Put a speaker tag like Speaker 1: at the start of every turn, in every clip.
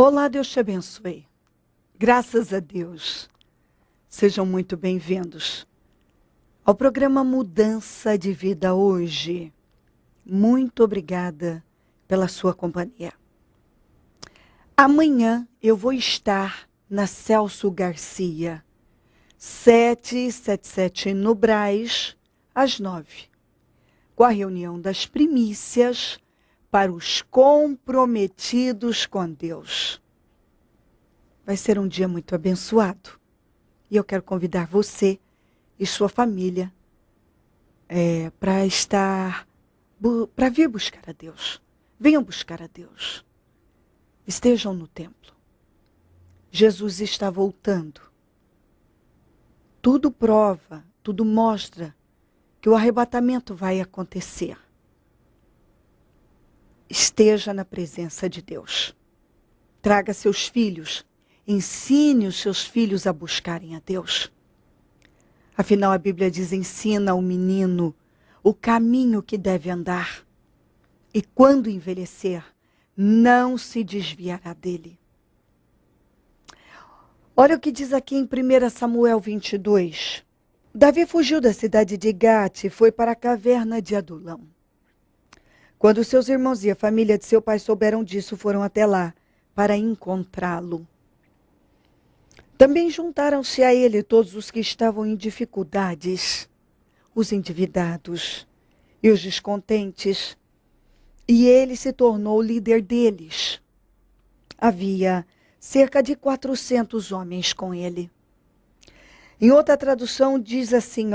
Speaker 1: Olá, Deus te abençoe. Graças a Deus. Sejam muito bem-vindos ao programa Mudança de Vida hoje. Muito obrigada pela sua companhia. Amanhã eu vou estar na Celso Garcia, 777 no Brás, às 9, com a reunião das primícias para os comprometidos com Deus. Vai ser um dia muito abençoado. E eu quero convidar você e sua família para vir buscar a Deus. Venham buscar a Deus. Estejam no templo. Jesus está voltando. Tudo prova, tudo mostra que o arrebatamento vai acontecer. Esteja na presença de Deus. Traga seus filhos. Ensine os seus filhos a buscarem a Deus. Afinal, a Bíblia diz: ensina ao menino o caminho que deve andar. E quando envelhecer, não se desviará dele. Olha o que diz aqui em 1 Samuel 22. Davi fugiu da cidade de Gate e foi para a caverna de Adulão. Quando seus irmãos e a família de seu pai souberam disso, foram até lá para encontrá-lo. Também juntaram-se a ele todos os que estavam em dificuldades, os endividados e os descontentes, e ele se tornou o líder deles. Havia cerca de 400 homens com ele. Em outra tradução diz assim,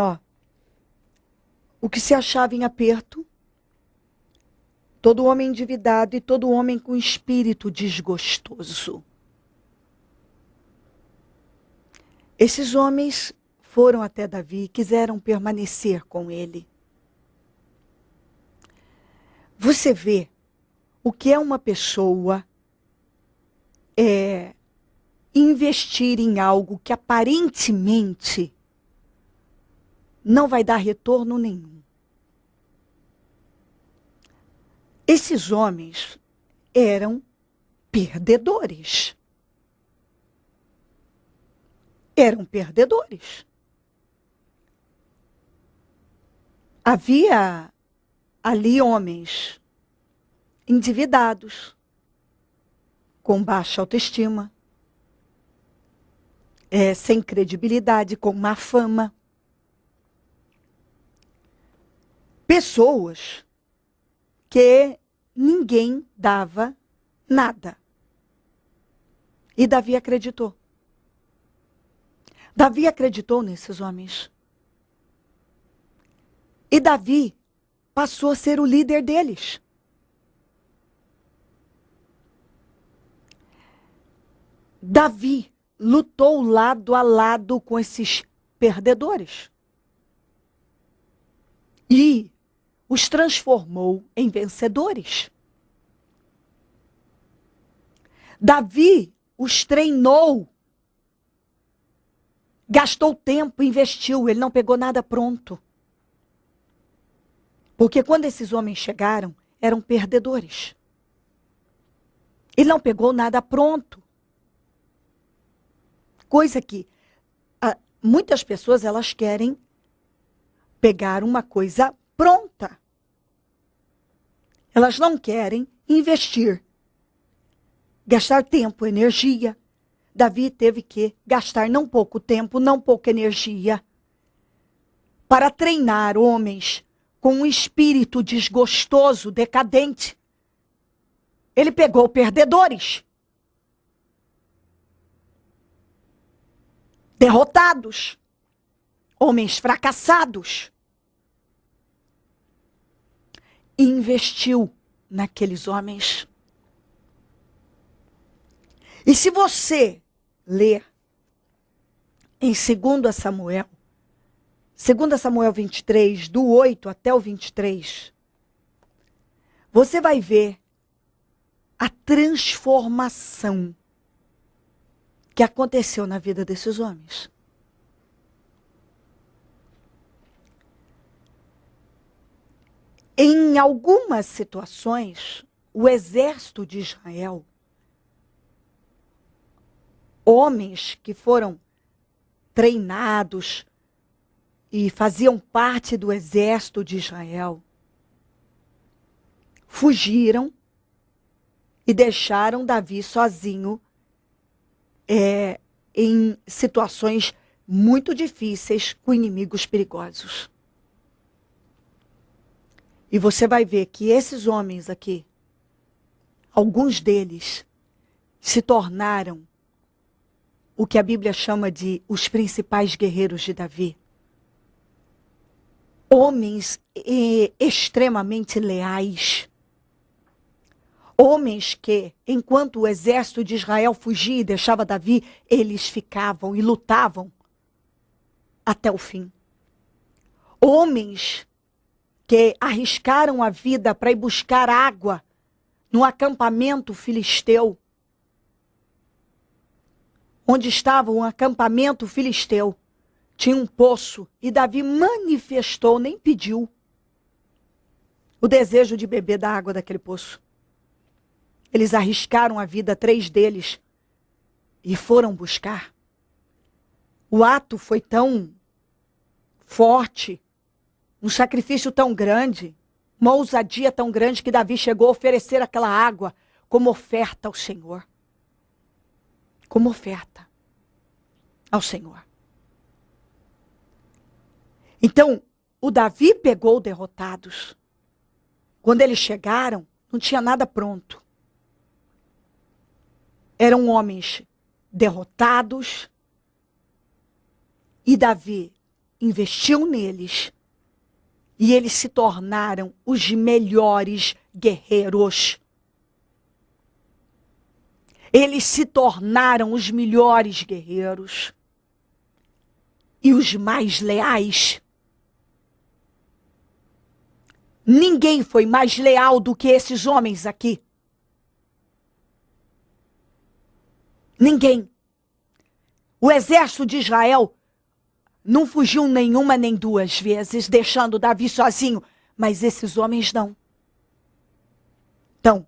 Speaker 1: o que se achava em aperto, todo homem endividado e todo homem com espírito desgostoso. Esses homens foram até Davi e quiseram permanecer com ele. Você vê o que é uma pessoa investir em algo que aparentemente não vai dar retorno nenhum. Esses homens eram perdedores. Eram perdedores. Havia ali homens endividados, com baixa autoestima, sem credibilidade, com má fama. Pessoas que ninguém dava nada. E Davi acreditou. Davi acreditou nesses homens. E Davi passou a ser o líder deles. Davi lutou lado a lado com esses perdedores. E os transformou em vencedores. Davi os treinou. Gastou tempo, investiu, ele não pegou nada pronto. Porque quando esses homens chegaram, eram perdedores. Ele não pegou nada pronto. Coisa que muitas pessoas elas querem pegar uma coisa pronta. Elas não querem investir, gastar tempo, energia. Davi teve que gastar não pouco tempo, não pouca energia para treinar homens com um espírito desgostoso, decadente. Ele pegou perdedores, derrotados, homens fracassados, e investiu naqueles homens. E se você ler em 2 Samuel 23, do 8 até o 23, você vai ver a transformação que aconteceu na vida desses homens. Em algumas situações, o exército de Israel homens que foram treinados e faziam parte do exército de Israel, fugiram e deixaram Davi sozinho em situações muito difíceis com inimigos perigosos. E você vai ver que esses homens aqui, alguns deles se tornaram o que a Bíblia chama de os principais guerreiros de Davi. Homens extremamente leais. Homens que, enquanto o exército de Israel fugia e deixava Davi, eles ficavam e lutavam até o fim. Homens que arriscaram a vida para ir buscar água no acampamento filisteu. Onde estava um acampamento filisteu, tinha um poço e Davi manifestou, nem pediu, o desejo de beber da água daquele poço. Eles arriscaram a vida, 3 deles, e foram buscar. O ato foi tão forte, um sacrifício tão grande, uma ousadia tão grande que Davi chegou a oferecer aquela água como oferta ao Senhor. Como oferta ao Senhor. Então, o Davi pegou derrotados. Quando eles chegaram, não tinha nada pronto. Eram homens derrotados. E Davi investiu neles. E eles se tornaram os melhores guerreiros. Eles se tornaram os melhores guerreiros. E os mais leais. Ninguém foi mais leal do que esses homens aqui. Ninguém. O exército de Israel não fugiu nenhuma nem 2 vezes, deixando Davi sozinho. Mas esses homens não. Então,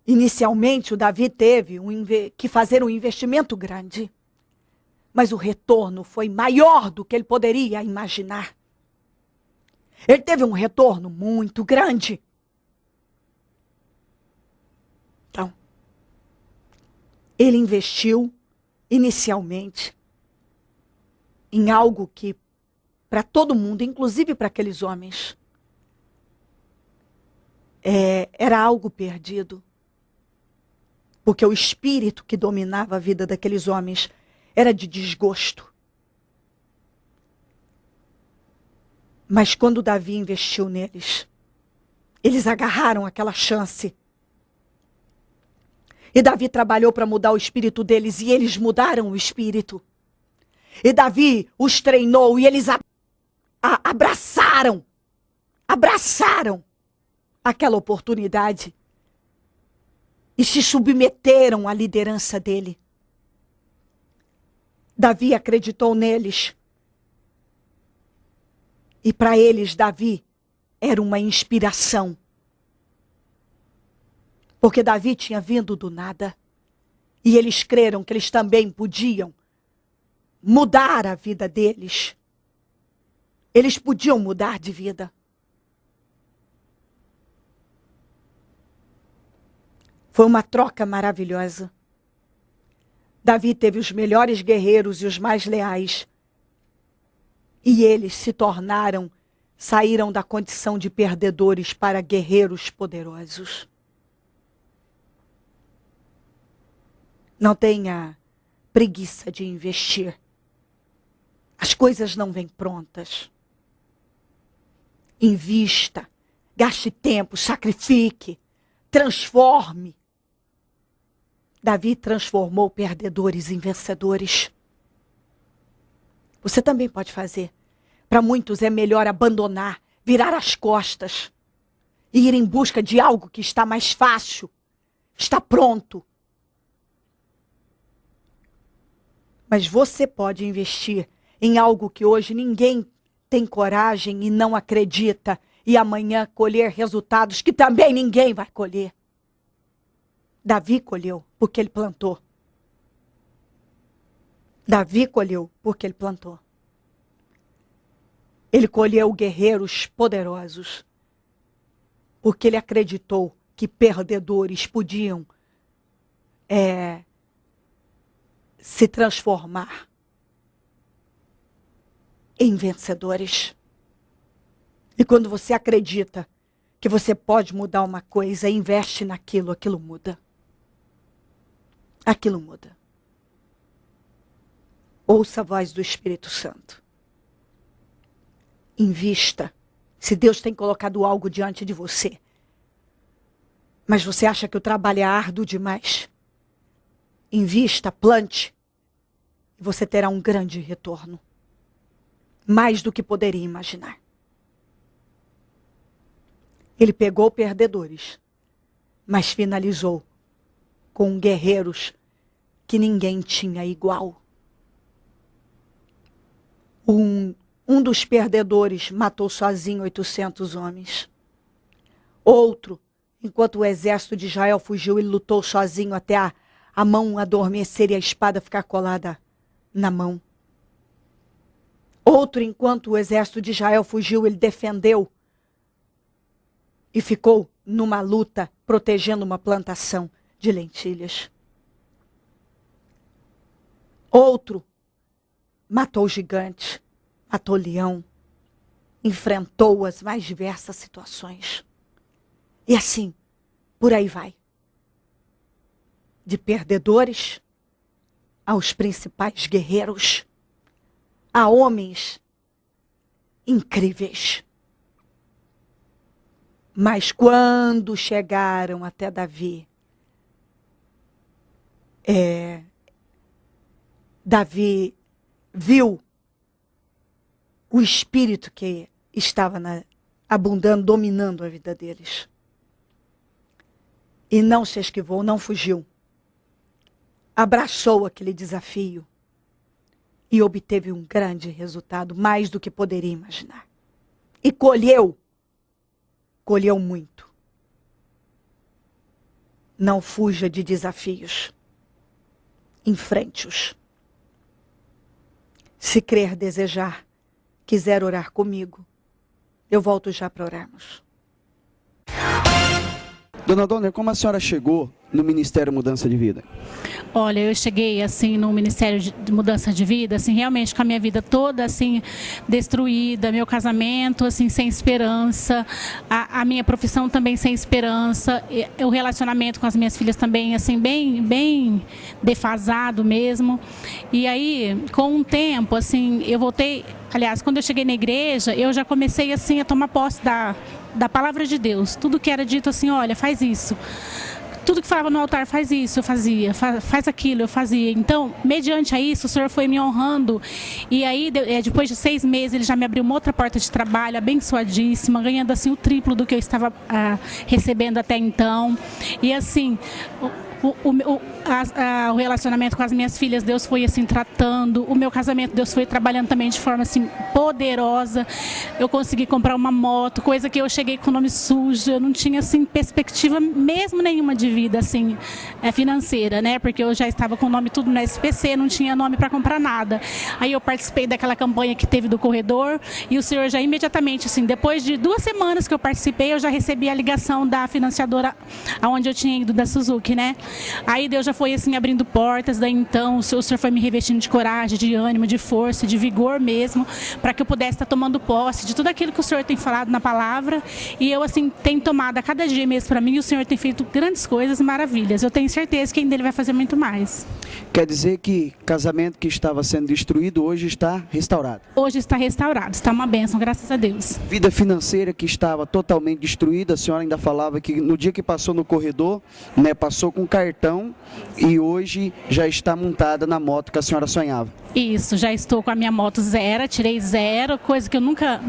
Speaker 1: inicialmente o Davi teve que fazer um investimento grande. Mas o retorno foi maior do que ele poderia imaginar. Ele teve um retorno muito grande. Então, ele investiu inicialmente em algo que, para todo mundo, inclusive para aqueles homens, era algo perdido. Porque o espírito que dominava a vida daqueles homens era de desgosto. Mas quando Davi investiu neles, eles agarraram aquela chance. E Davi trabalhou para mudar o espírito deles e eles mudaram o espírito. E Davi os treinou e eles abraçaram aquela oportunidade e se submeteram à liderança dele. Davi acreditou neles. E para eles, Davi era uma inspiração. Porque Davi tinha vindo do nada. E eles creram que eles também podiam mudar a vida deles. Eles podiam mudar de vida. Foi uma troca maravilhosa. Davi teve os melhores guerreiros e os mais leais. E eles saíram da condição de perdedores para guerreiros poderosos. Não tenha preguiça de investir. As coisas não vêm prontas. Invista, gaste tempo, sacrifique, transforme. Davi transformou perdedores em vencedores. Você também pode fazer. Para muitos é melhor abandonar, virar as costas e ir em busca de algo que está mais fácil, está pronto. Mas você pode investir em algo que hoje ninguém tem coragem e não acredita, e amanhã colher resultados que também ninguém vai colher. Davi colheu porque ele plantou. Davi colheu porque ele plantou. Ele colheu guerreiros poderosos porque ele acreditou que perdedores podiam se transformar em vencedores. E quando você acredita que você pode mudar uma coisa, investe naquilo, aquilo muda. Aquilo muda. Ouça a voz do Espírito Santo. Invista. Se Deus tem colocado algo diante de você, mas você acha que o trabalho é árduo demais, invista, plante, e você terá um grande retorno. Mais do que poderia imaginar. Ele pegou perdedores, mas finalizou com guerreiros que ninguém tinha igual. Um dos perdedores matou sozinho 800 homens. Outro, enquanto o exército de Israel fugiu, ele lutou sozinho até a mão adormecer e a espada ficar colada na mão. Outro, enquanto o exército de Israel fugiu, ele defendeu e ficou numa luta protegendo uma plantação de lentilhas. Outro matou gigantes, matou leão, enfrentou as mais diversas situações. E assim, por aí vai. De perdedores aos principais guerreiros, a homens incríveis. Mas quando chegaram até Davi, Davi viu o espírito que estava abundando, dominando a vida deles. E não se esquivou, não fugiu. Abraçou aquele desafio e obteve um grande resultado, mais do que poderia imaginar. E colheu muito. Não fuja de desafios. Enfrente-os. Se crer, desejar, quiser orar comigo, eu volto já para orarmos.
Speaker 2: Dona Dona, como a senhora chegou no Ministério Mudança de Vida?
Speaker 3: Olha, eu cheguei assim no Ministério de Mudança de Vida, assim, realmente com a minha vida toda assim destruída, meu casamento assim sem esperança, a minha profissão também sem esperança, o relacionamento com as minhas filhas também assim bem defasado mesmo. E aí, com um tempo assim, eu voltei, aliás, quando eu cheguei na igreja, eu já comecei assim a tomar posse da palavra de Deus. Tudo que era dito assim, olha, faz isso. Tudo que falava no altar, faz isso, eu fazia, faz aquilo, eu fazia. Então, mediante a isso, o Senhor foi me honrando. E aí, depois de 6 meses, Ele já me abriu uma outra porta de trabalho, abençoadíssima, ganhando assim o triplo do que eu estava recebendo até então. E assim, o relacionamento com as minhas filhas, Deus foi assim tratando. O meu casamento, Deus foi trabalhando também de forma assim poderosa. Eu consegui comprar uma moto, coisa que eu cheguei com o nome sujo. Eu não tinha assim perspectiva mesmo nenhuma de vida assim financeira, né? Porque eu já estava com o nome tudo no SPC, não tinha nome para comprar nada. Aí eu participei daquela campanha que teve do corredor e o Senhor já imediatamente assim, depois de 2 semanas que eu participei, eu já recebi a ligação da financiadora aonde eu tinha ido, da Suzuki, né? Aí Deus já foi assim abrindo portas, daí então o Senhor foi me revestindo de coragem, de ânimo, de força, de vigor mesmo, para que eu pudesse estar tomando posse de tudo aquilo que o Senhor tem falado na palavra. E eu assim tenho tomado a cada dia mesmo para mim, e o Senhor tem feito grandes coisas e maravilhas. Eu tenho certeza que ainda Ele vai fazer muito mais.
Speaker 2: Quer dizer que casamento que estava sendo destruído hoje está restaurado?
Speaker 3: Hoje está restaurado, está uma bênção, graças a Deus.
Speaker 2: Vida financeira que estava totalmente destruída, a senhora ainda falava que no dia que passou no corredor, né, passou com cartão e hoje já está montada na moto que a senhora sonhava.
Speaker 3: Isso, já estou com a minha moto zero, tirei zero, coisa que eu nunca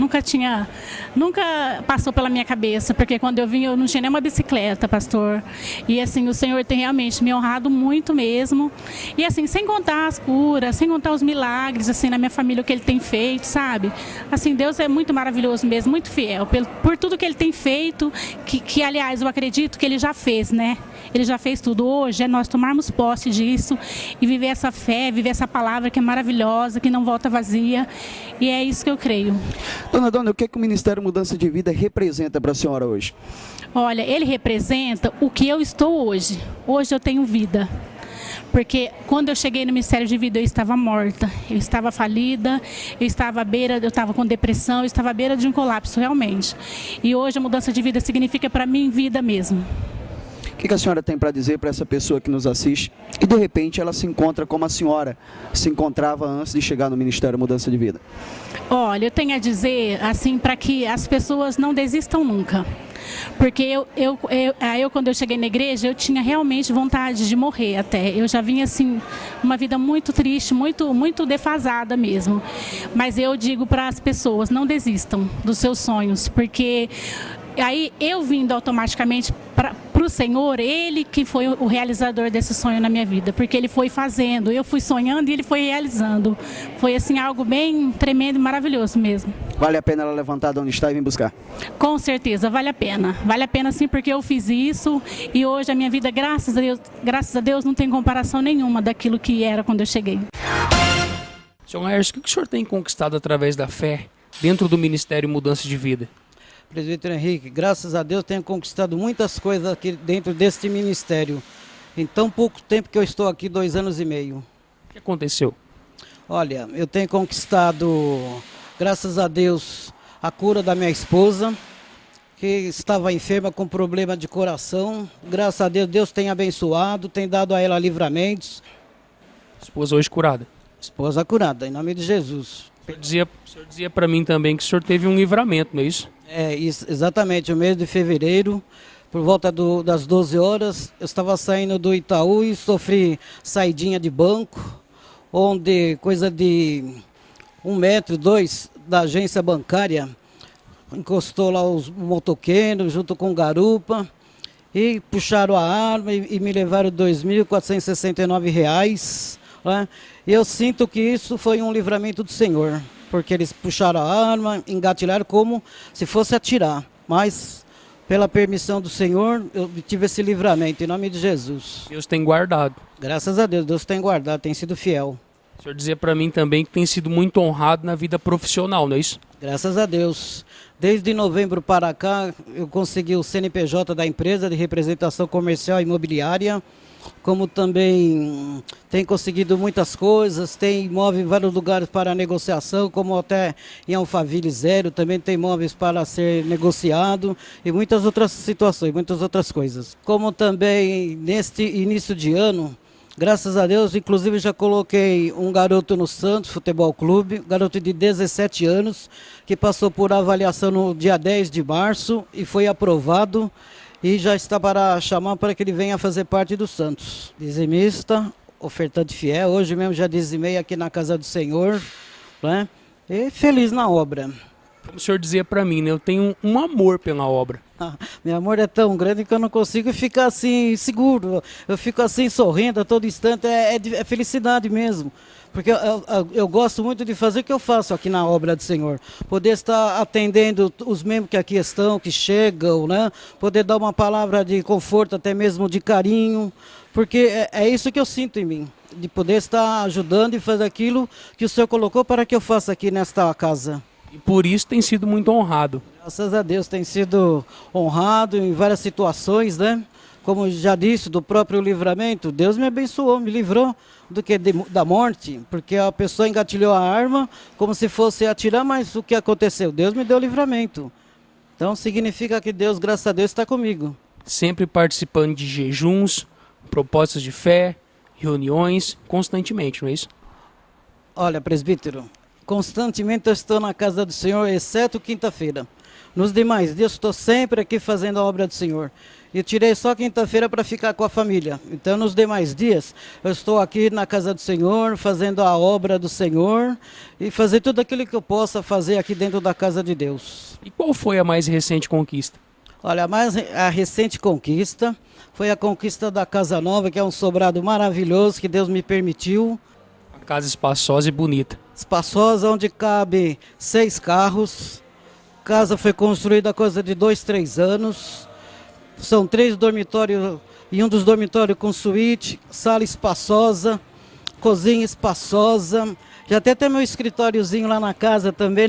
Speaker 3: passou pela minha cabeça, porque quando eu vim eu não tinha nenhuma bicicleta, pastor. E assim, o Senhor tem realmente me honrado muito mesmo. E assim, sem contar as curas, sem contar os milagres, assim, na minha família, o que Ele tem feito, sabe? Assim, Deus é muito maravilhoso mesmo, muito fiel, por tudo que Ele tem feito, que aliás, eu acredito que Ele já fez, né? Ele já fez tudo. tudo hoje é nós tomarmos posse disso e viver essa fé, viver essa palavra que é maravilhosa, que não volta vazia. E é isso que eu creio.
Speaker 2: Dona, o que o Ministério Mudança de Vida representa para a senhora hoje?
Speaker 3: Olha, ele representa o que eu estou hoje. Hoje eu tenho vida. Porque quando eu cheguei no Ministério de Vida, eu estava morta, eu estava falida, eu estava com depressão, eu estava à beira de um colapso, realmente. E hoje a mudança de vida significa para mim vida mesmo.
Speaker 2: O que a senhora tem para dizer para essa pessoa que nos assiste e de repente ela se encontra como a senhora se encontrava antes de chegar no Ministério Mudança de Vida?
Speaker 3: Olha, eu tenho a dizer assim para que as pessoas não desistam nunca. Porque quando eu cheguei na igreja, eu tinha realmente vontade de morrer até. Eu já vinha assim, uma vida muito triste, muito defasada mesmo. Mas eu digo para as pessoas, não desistam dos seus sonhos, porque aí eu vindo automaticamente para o Senhor, Ele que foi o realizador desse sonho na minha vida, porque Ele foi fazendo, eu fui sonhando e Ele foi realizando. Foi assim algo bem tremendo e maravilhoso mesmo.
Speaker 2: Vale a pena ela levantar de onde está e vir buscar?
Speaker 3: Com certeza, vale a pena sim, porque eu fiz isso e hoje a minha vida, graças a Deus, não tem comparação nenhuma daquilo que era quando eu cheguei.
Speaker 4: Senhor Laércio, o que o senhor tem conquistado através da fé dentro do Ministério Mudança de Vida?
Speaker 5: Presbítero Henrique, graças a Deus tenho conquistado muitas coisas aqui dentro deste ministério. Em tão pouco tempo que eu estou aqui, 2 anos e meio.
Speaker 4: O que aconteceu?
Speaker 5: Olha, eu tenho conquistado, graças a Deus, a cura da minha esposa, que estava enferma com problema de coração. Graças a Deus, Deus tem abençoado, tem dado a ela livramentos.
Speaker 4: Esposa hoje curada.
Speaker 5: Esposa curada, em nome de Jesus.
Speaker 4: O senhor dizia para mim também que o senhor teve um livramento, não é isso?
Speaker 5: Exatamente, o mês de fevereiro, por volta das 12 horas, eu estava saindo do Itaú e sofri saidinha de banco, onde coisa de 1 metro, 2 da agência bancária, encostou lá os motoqueiros junto com garupa e puxaram a arma e me levaram R$ 2.469, né? E eu sinto que isso foi um livramento do Senhor, porque eles puxaram a arma, engatilharam como se fosse atirar. Mas, pela permissão do Senhor, eu tive esse livramento, em nome de Jesus.
Speaker 4: Deus tem guardado.
Speaker 5: Graças a Deus, Deus tem guardado, tem sido fiel.
Speaker 4: O senhor dizia para mim também que tem sido muito honrado na vida profissional, não é isso?
Speaker 5: Graças a Deus. Desde novembro para cá, eu consegui o CNPJ da empresa de representação comercial e imobiliária, como também tem conseguido muitas coisas, tem imóvel em vários lugares para negociação, como até em Alphaville Zero, também tem imóveis para ser negociado e muitas outras situações, muitas outras coisas. Como também neste início de ano, graças a Deus, inclusive já coloquei um garoto no Santos Futebol Clube, um garoto de 17 anos, que passou por avaliação no dia 10 de março e foi aprovado. E já está para chamar para que ele venha fazer parte do Santos. Dizimista, ofertante fiel, hoje mesmo já dizimei aqui na casa do Senhor, né? E feliz na obra.
Speaker 4: Como o senhor dizia para mim, né? Eu tenho um amor pela obra.
Speaker 5: Meu amor é tão grande que eu não consigo ficar assim seguro, eu fico assim sorrindo a todo instante, é felicidade mesmo. Porque eu gosto muito de fazer o que eu faço aqui na obra do Senhor. Poder estar atendendo os membros que aqui estão, que chegam, né? Poder dar uma palavra de conforto, até mesmo de carinho. Porque é isso que eu sinto em mim. De poder estar ajudando e fazer aquilo que o Senhor colocou para que eu faça aqui nesta casa.
Speaker 4: E por isso tem sido muito honrado.
Speaker 5: Graças a Deus tem sido honrado em várias situações, né? Como já disse, do próprio livramento, Deus me abençoou, me livrou da morte, porque a pessoa engatilhou a arma como se fosse atirar, mas o que aconteceu? Deus me deu livramento. Então significa que Deus, graças a Deus, está comigo.
Speaker 4: Sempre participando de jejuns, propósitos de fé, reuniões, constantemente, não é isso?
Speaker 5: Olha, presbítero, constantemente eu estou na casa do Senhor, exceto quinta-feira. Nos demais dias estou sempre aqui fazendo a obra do Senhor. E tirei só quinta-feira para ficar com a família. Então, nos demais dias, eu estou aqui na casa do Senhor, fazendo a obra do Senhor e fazer tudo aquilo que eu possa fazer aqui dentro da casa de Deus.
Speaker 4: E qual foi a mais recente conquista?
Speaker 5: Olha, a recente conquista foi a conquista da Casa Nova, que é um sobrado maravilhoso que Deus me permitiu.
Speaker 4: Uma casa espaçosa e bonita.
Speaker 5: Espaçosa, onde cabe 6 carros. A casa foi construída há coisa de 2, 3 anos. São 3 dormitórios e um dos dormitórios com suíte, sala espaçosa, cozinha espaçosa. Já até tem meu escritóriozinho lá na casa também,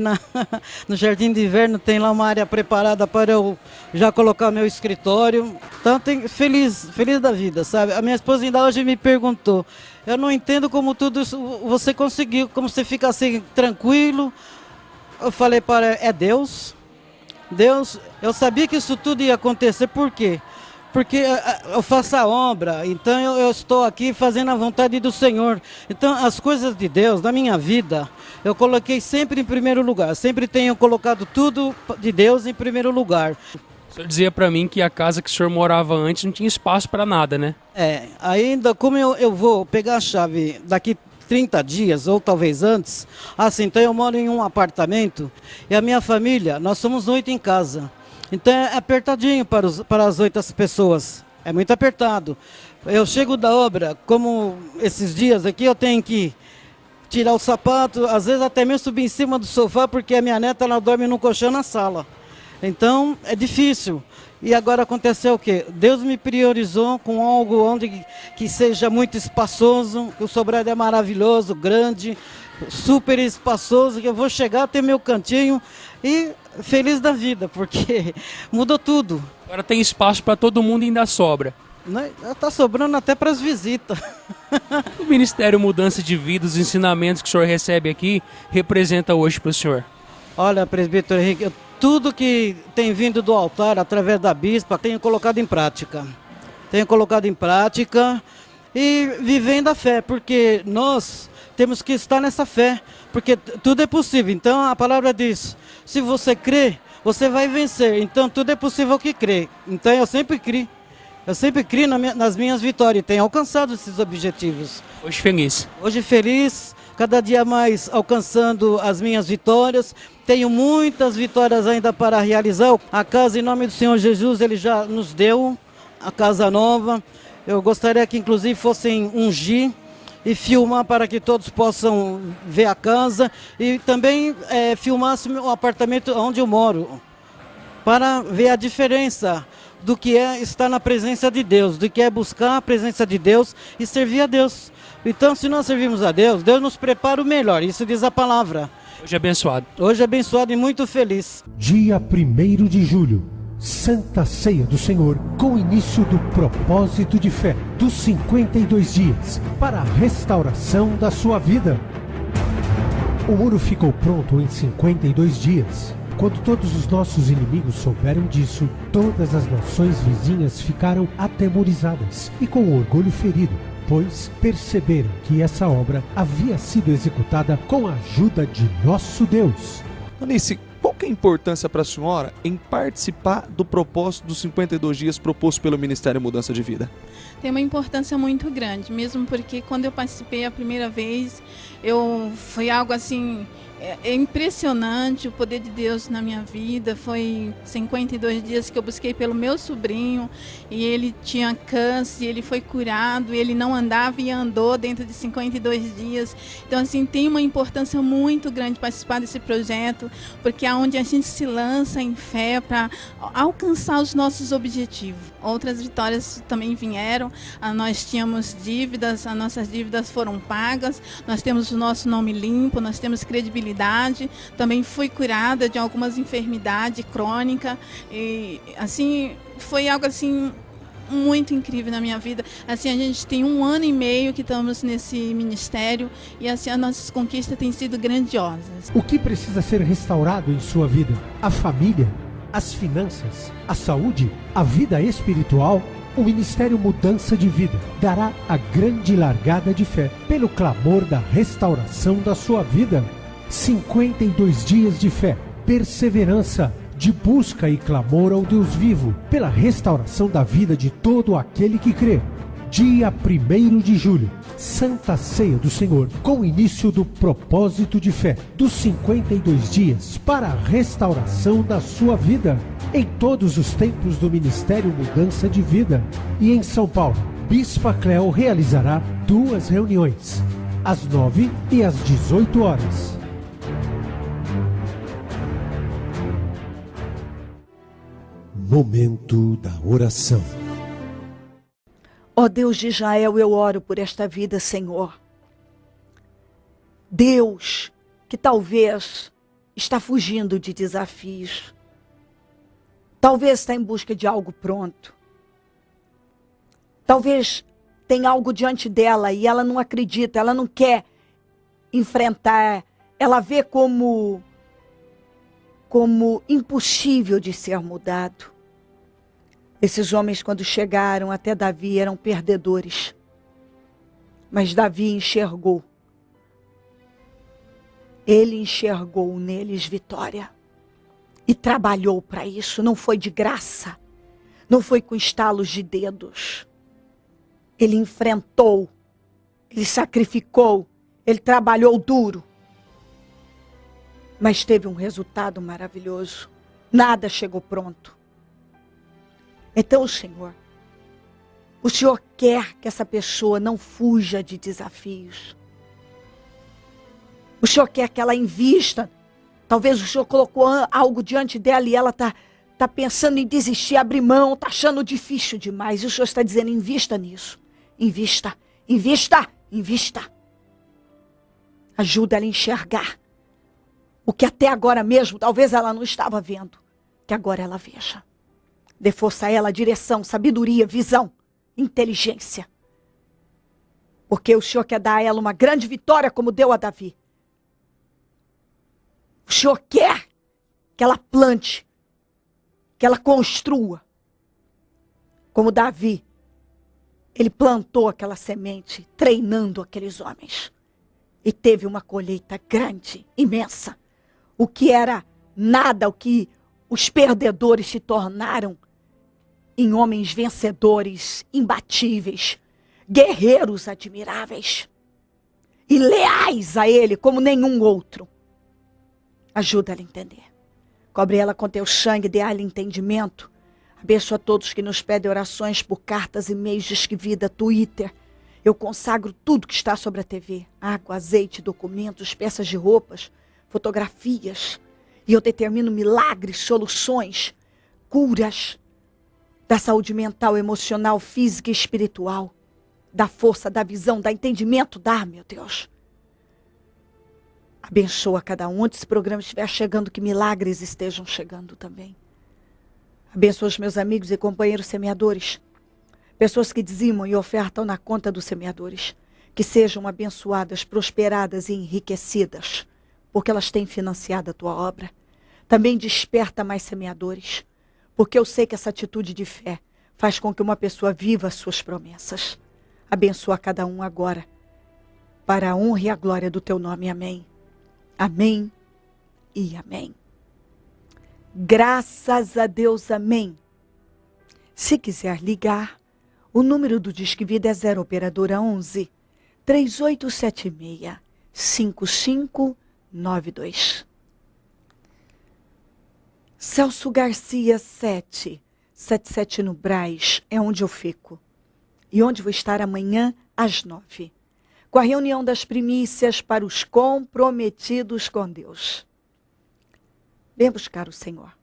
Speaker 5: no Jardim de Inverno tem lá uma área preparada para eu já colocar meu escritório. Então, feliz da vida, sabe? A minha esposa ainda hoje me perguntou, eu não entendo como tudo isso você conseguiu, como você fica assim tranquilo. Eu falei para ela, é Deus. Deus, eu sabia que isso tudo ia acontecer, por quê? Porque eu faço a obra, então eu estou aqui fazendo a vontade do Senhor. Então as coisas de Deus, na minha vida, eu coloquei sempre em primeiro lugar. Sempre tenho colocado tudo de Deus em primeiro lugar.
Speaker 4: O senhor dizia para mim que a casa que o senhor morava antes não tinha espaço para nada, né?
Speaker 5: Ainda como eu vou pegar a chave daqui 30 dias, ou talvez antes, assim, então eu moro em um apartamento e a minha família, nós somos 8 em casa. Então é apertadinho para as 8 pessoas, é muito apertado. Eu chego da obra, como esses dias aqui, eu tenho que tirar o sapato, às vezes até mesmo subir em cima do sofá, porque a minha neta ela dorme no colchão na sala. Então é difícil. E agora aconteceu o quê? Deus me priorizou com algo onde que seja muito espaçoso, o sobrado é maravilhoso, grande, super espaçoso, que eu vou chegar a ter meu cantinho e feliz da vida, porque mudou tudo.
Speaker 4: Agora tem espaço para todo mundo e ainda sobra.
Speaker 5: Está sobrando até para as visitas.
Speaker 4: O Ministério Mudança de Vida, os ensinamentos que o senhor recebe aqui, representa hoje para o senhor?
Speaker 5: Olha, presbítero Henrique, tudo que tem vindo do altar, através da bispa, tenho colocado em prática. Tenho colocado em prática e vivendo a fé, porque nós temos que estar nessa fé, porque tudo é possível. Então a palavra diz, se você crê, você vai vencer. Então tudo é possível que crê. Então eu sempre criei nas minhas vitórias e tenho alcançado esses objetivos.
Speaker 4: Hoje feliz.
Speaker 5: Hoje feliz, cada dia mais alcançando as minhas vitórias. Tenho muitas vitórias ainda para realizar. A casa, em nome do Senhor Jesus, Ele já nos deu a casa nova. Eu gostaria que inclusive fossem ungir e filmar para que todos possam ver a casa. E também filmasse o apartamento onde eu moro, para ver a diferença do que é estar na presença de Deus, do que é buscar a presença de Deus e servir a Deus. Então, se nós servimos a Deus, Deus nos prepara o melhor, isso diz a palavra.
Speaker 4: Hoje abençoado.
Speaker 5: Hoje abençoado e muito feliz.
Speaker 6: Dia 1º de julho, Santa Ceia do Senhor, com início do propósito de fé dos 52 dias para a restauração da sua vida. O muro ficou pronto em 52 dias. Quando todos os nossos inimigos souberam disso, todas as nações vizinhas ficaram atemorizadas e com o orgulho ferido, pois perceberam que essa obra havia sido executada com a ajuda de nosso Deus.
Speaker 7: Anice, qual que é a importância para a senhora em participar do propósito dos 52 dias proposto pelo Ministério Mudança de Vida?
Speaker 8: Tem uma importância muito grande, mesmo porque quando eu participei a primeira vez, foi algo assim... É impressionante o poder de Deus na minha vida. Foi 52 dias que eu busquei pelo meu sobrinho e ele tinha câncer, ele foi curado, ele não andava e andou dentro de 52 dias. Então, assim, tem uma importância muito grande participar desse projeto, porque é onde a gente se lança em fé para alcançar os nossos objetivos. Outras vitórias também vieram. Nós tínhamos dívidas, as nossas dívidas foram pagas, nós temos o nosso nome limpo, nós temos credibilidade. Também fui curada de algumas enfermidades crônicas e assim foi algo assim muito incrível na minha vida. Assim, a gente tem 1 ano e meio que estamos nesse ministério e assim as nossas conquistas têm sido grandiosas.
Speaker 6: O que precisa ser restaurado em sua vida? A família, as finanças, a saúde, a vida espiritual? O Ministério Mudança de Vida dará a grande largada de fé pelo clamor da restauração da sua vida. 52 dias de fé, perseverança, de busca e clamor ao Deus vivo, pela restauração da vida de todo aquele que crê. Dia 1º de julho, Santa Ceia do Senhor, com o início do propósito de fé dos 52 dias para a restauração da sua vida. Em todos os templos do Ministério Mudança de Vida. E em São Paulo, Bispa Cléo realizará 2 reuniões, às 9 e às 18 horas. Momento da oração.
Speaker 1: Ó Deus de Israel, eu oro por esta vida, Senhor. Deus, que talvez está fugindo de desafios. Talvez está em busca de algo pronto. Talvez tem algo diante dela e ela não acredita, ela não quer enfrentar. Ela vê como impossível de ser mudado. Esses homens, quando chegaram até Davi, eram perdedores. Mas Davi enxergou. Ele enxergou neles vitória. E trabalhou para isso. Não foi de graça. Não foi com estalos de dedos. Ele enfrentou. Ele sacrificou. Ele trabalhou duro. Mas teve um resultado maravilhoso. Nada chegou pronto. Então, Senhor, o Senhor quer que essa pessoa não fuja de desafios. O Senhor quer que ela invista. Talvez o Senhor colocou algo diante dela e ela está pensando em desistir, abrir mão, está achando difícil demais. E o Senhor está dizendo, invista nisso. Invista, invista, invista. Ajuda ela a enxergar o que até agora mesmo, talvez ela não estava vendo, que agora ela veja. Dê força a ela, direção, sabedoria, visão, inteligência. Porque o Senhor quer dar a ela uma grande vitória como deu a Davi. O Senhor quer que ela plante, que ela construa. Como Davi, ele plantou aquela semente, treinando aqueles homens. E teve uma colheita grande, imensa. O que era nada, o que os perdedores se tornaram em homens vencedores, imbatíveis, guerreiros admiráveis e leais a ele como nenhum outro. Ajuda ela a entender. Cobre ela com teu sangue, dê a ela entendimento. Abençoa todos que nos pedem orações por cartas, e-mails, Disque Vida, Twitter. Eu consagro tudo que está sobre a TV. Água, azeite, documentos, peças de roupas, fotografias. E eu determino milagres, soluções, curas da saúde mental, emocional, física e espiritual. Da força, da visão, da entendimento, dá, meu Deus. Abençoa cada um. Onde esse programa estiver chegando, que milagres estejam chegando também. Abençoa os meus amigos e companheiros semeadores. Pessoas que dizimam e ofertam na conta dos semeadores. Que sejam abençoadas, prosperadas e enriquecidas. Porque elas têm financiado a tua obra. Também desperta mais semeadores. Porque eu sei que essa atitude de fé faz com que uma pessoa viva as suas promessas. Abençoa cada um agora. Para a honra e a glória do teu nome. Amém. Amém e amém. Graças a Deus, amém. Se quiser ligar, o número do Disque Vida é 0 operadora 11 3876 5592. Celso Garcia 777 no Brás é onde eu fico. E onde vou estar amanhã às 9. Com a reunião das primícias para os comprometidos com Deus. Venha buscar o Senhor.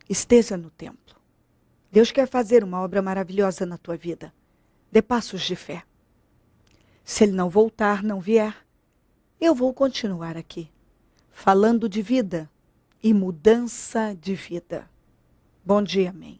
Speaker 1: Esteja no templo. Deus quer fazer uma obra maravilhosa na tua vida. Dê passos de fé. Se Ele não voltar, não vier, eu vou continuar aqui, falando de vida e mudança de vida. Bom dia, amém.